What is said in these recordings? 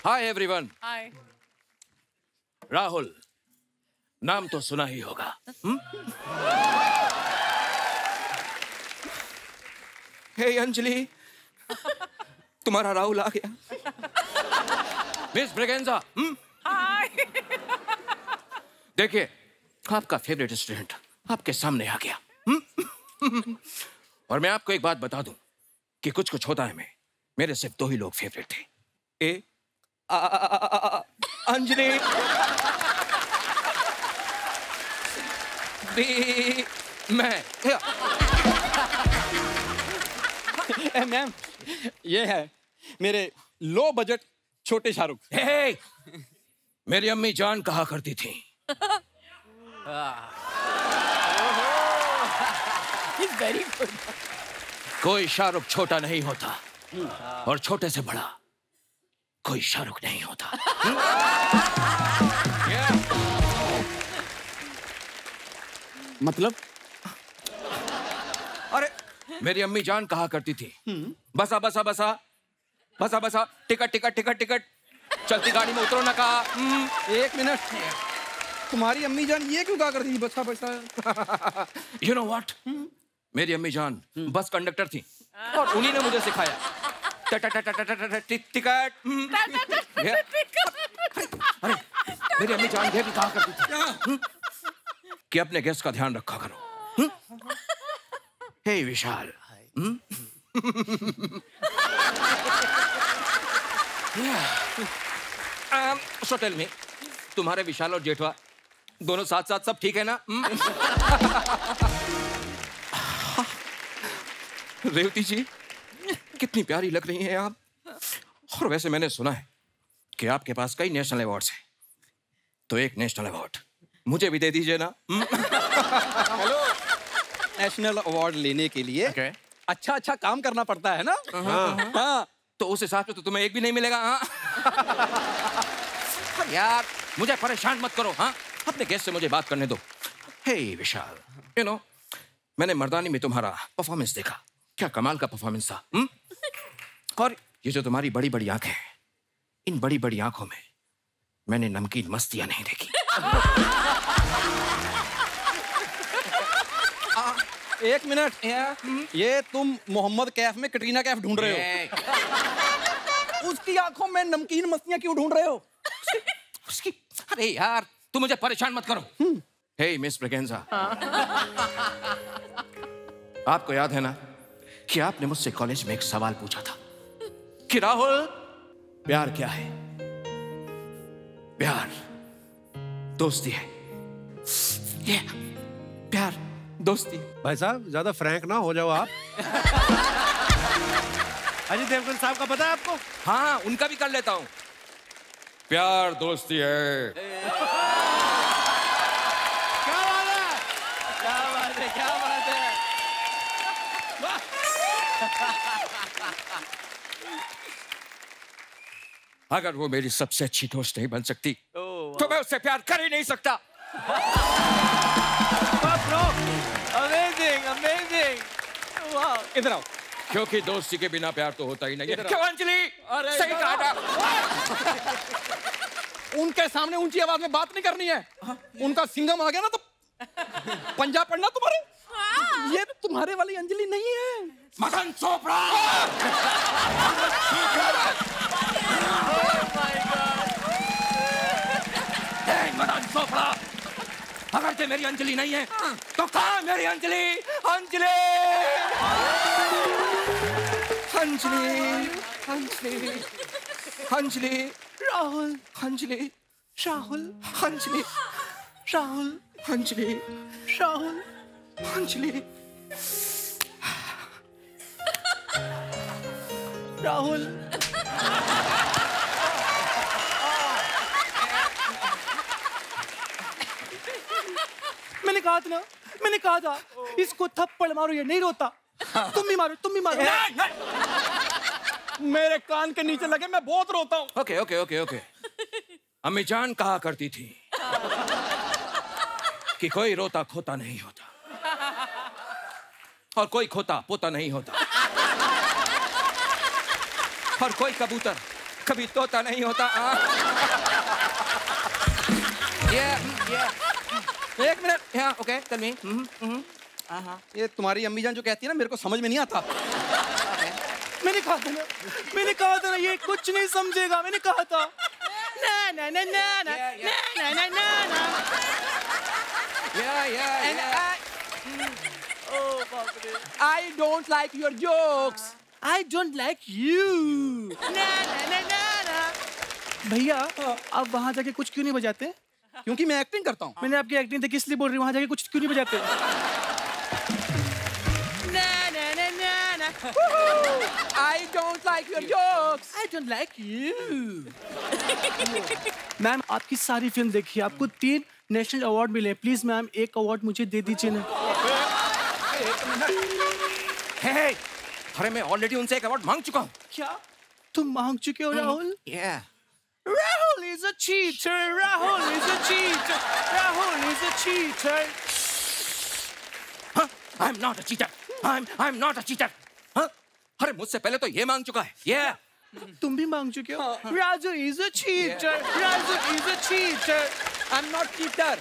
Hi everyone. हाय। राहुल नाम तो सुना ही होगा। हे अंजलि, तुम्हारा राहुल आ गया। मिस ब्रेगेंजा। हाय। देखिए, आपका फेवरेट स्टूडेंट आपके सामने आ गया। और मैं आपको एक बात बता दूं कि कुछ कुछ होता है मेरे सिर्फ 2 ही लोग फेवरेट थे। अंजलि, बी, मैं। मैम, ये है मेरे लो बजट छोटे शाहरुख। मेरी अम्मी जान कहा करती थी, वेरी गुड। कोई शाहरुख छोटा नहीं होता और छोटे से बड़ा कोई शाहरुख नहीं होता। मतलब? अरे, मेरी अम्मी जान कहा करती थी, बसा बसा बसा बसा बसा, टिकट टिकट टिकट टिकट, चलती गाड़ी में उतरो ना कहा। 1 मिनट, तुम्हारी अम्मी जान ये क्यों कहा करती थी बसा बसा? यू नो व्हाट, मेरी अम्मी जान बस कंडक्टर थी और उन्हीं ने मुझे सिखाया टिकट। अरे, मेरी अम्मी जान ये भी कहा करती थी कि अपने गेस्ट का ध्यान रखा करो। हे विशाल, सो टेल मी, तुम्हारे विशाल और जेठवा दोनों साथ साथ सब ठीक है ना? रेवती जी, कितनी प्यारी लग रही हैं आप। और वैसे मैंने सुना है कि आपके पास कई नेशनल अवार्ड्स हैं, तो एक नेशनल अवार्ड मुझे भी दे दीजिए ना। हेलो, नेशनल अवार्ड लेने के लिए अच्छा अच्छा काम करना पड़ता है ना? हाँ। तो उस हिसाब से तो तुम्हें एक भी नहीं मिलेगा। हाँ? यार, मुझे परेशान मत करो। हाँ, अपने गेस्ट से मुझे बात करने दो। हे विशाल, यू नो, मैंने मर्दानी में तुम्हारा परफॉर्मेंस देखा, क्या कमाल का परफॉर्मेंस था। और ये जो तुम्हारी बड़ी बड़ी आंखें हैं, इन बड़ी बड़ी आंखों में मैंने नमकीन मस्तियां नहीं देखी। 1 मिनट, ये तुम मोहम्मद कैफ में कटरीना कैफ ढूंढ रहे हो? उसकी आंखों में नमकीन मस्तियां क्यों ढूंढ रहे हो? उसकी, अरे यार, तुम मुझे परेशान मत करो। हे मिस ब्रेगेंजा, आपको याद है ना कि आपने मुझसे कॉलेज में एक सवाल पूछा था कि राहुल, प्यार क्या है? प्यार दोस्ती है। ये प्यार दोस्ती। भाई साहब, ज्यादा फ्रैंक ना हो जाओ आप। अजय देवगन साहब का पता है आपको? हाँ, उनका भी कर लेता हूं। प्यार दोस्ती है। क्या बात है, क्या बात है, क्या बात है। अगर वो मेरी सबसे अच्छी दोस्त नहीं बन सकती तो मैं उससे प्यार कर ही नहीं सकता। Amazing, amazing. वाह, इधर आओ। क्योंकि दोस्ती के बिना प्यार तो होता ही नहीं है। क्यों अंजलि? सही कहा था। उनके सामने ऊंची आवाज में बात नहीं करनी है। उनका सिंघम आ गया ना तो पंजा पड़ना तुम्हारे। ये तुम्हारे वाली अंजलि नहीं है। मदन चोपड़ा। मदन चोपड़ा, अगर ये मेरी अंजलि नहीं है तो कहाँ मेरी अंजलि? अंजलि, अंजलि, अंजलि, अंजलि, राहुल, अंजलि, राहुल, अंजलि, राहुल, अंजलि, राहुल, अंजलि, राहुल। मैंने कहा था ना, मैंने कहा था इसको थप्पड़ मारो, ये नहीं रोता। तुम भी मारो, तुम भी मारो। मेरे कान के नीचे लगे, मैं बहुत रोता हूँ। Okay okay okay okay. अम्मी जान कहा करती थी कि कोई रोता खोता नहीं होता और कोई खोता पोता नहीं होता। और कोई कबूतर कभी तोता नहीं होता। एक मिनट, हाँ ओके टेल मी। ये तुम्हारी अम्मी जान जो कहती है ना, मेरे को समझ में नहीं आता। मैंने कहा था ना ये कुछ नहीं समझेगा, मैंने कहा था। ना ना ना ना ना ना ना ना ना। I don't like your jokes. I don't like you. ना ना ना ना ना। भैया आप वहाँ जाके कुछ क्यों नहीं बजाते? क्योंकि मैं एक्टिंग करता हूँ। मैंने आपकी एक्टिंग देखी इसलिए बोल रही हूँ, वहाँ जाके कुछ क्यों नहीं बजाते? ना ना ना ना ना। I don't like your jokes. I don't like you. Ma'am आपकी सारी फिल्म देखी, आपको 3 नेशनल अवार्ड मिले। प्लीज मैम एक अवार्ड मुझे दे दीजिए ना। हे, अरे मैं ऑलरेडी उनसे एक अवार्ड मांग चुका हूँ। क्या तुम मांग चुके हो Rahul? Yeah. Rahul is a cheater. Rahul is a cheater. Rahul is a cheater. Huh? I'm not a cheater. I'm not a cheater. Huh? अरे मुझसे पहले तो ये मांग चुका है। Yeah. तुम भी मांग चुके हो? Raju is a cheater. Raju is a cheater. I'm not cheater.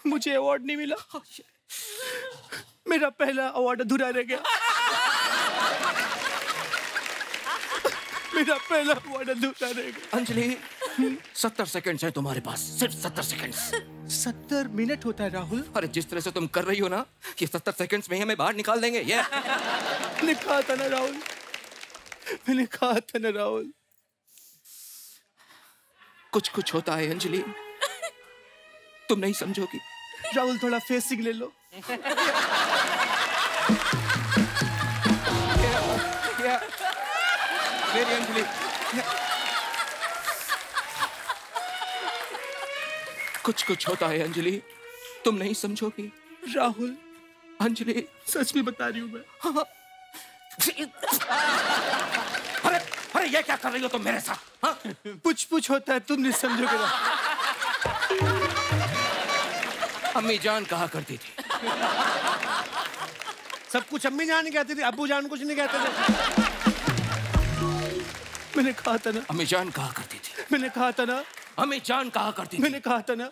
मुझे अवार्ड नहीं मिला। मेरा पहला अवार्ड अधूरा रह गया। मेरा पहला अवार्ड अधूरा रह गया। अंजलि 70 सेकंड्स हैं तुम्हारे पास, सिर्फ 70 सेकंड्स। 70 मिनट होता है राहुल। अरे जिस तरह से तुम कर रही हो ना, ये 70 सेकंड्स में ही हमें बाहर निकाल देंगे। ये मैंने कहा था ना राहुल, मैंने कहा था ना राहुल। कुछ कुछ होता है अंजलि, तुम नहीं समझोगी। राहुल थोड़ा फेसिंग ले लो। मेरी अंजलि, कुछ कुछ होता है अंजलि, तुम नहीं समझोगी। राहुल अंजलि सच में बता रही हूँ मैं। अरे अरे ये क्या कर रही हो तुम मेरे साथ? हाँ? पुछ होता है, तुम नहीं समझोगे ना। अम्मी जान कहा करती थी। सब कुछ अम्मी जान कहती थी, अब्बू जान कुछ नहीं कहते थे। मैंने कहा था ना, अम्मी जान कहा करती थी। मैंने कहा था ना, अम्मी जान कहा करती थी। मैंने कहा था ना,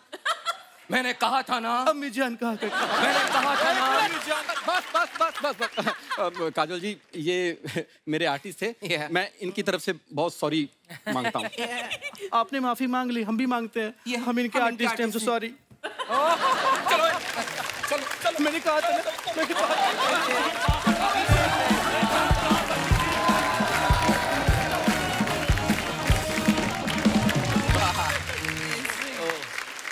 मैंने कहा था ना, अम्मी जान कहा करती। मैंने कहा था ना। बस काजल जी, ये मेरे आर्टिस्ट थे। Yeah. मैं इनकी तरफ से बहुत सॉरी मांगता हूँ। आपने माफी मांग ली, हम भी मांगते हैं। हम इनके आर्टिस्ट हैं, सॉरी। चलो मैंने कहा था ना, मैंने कहा था।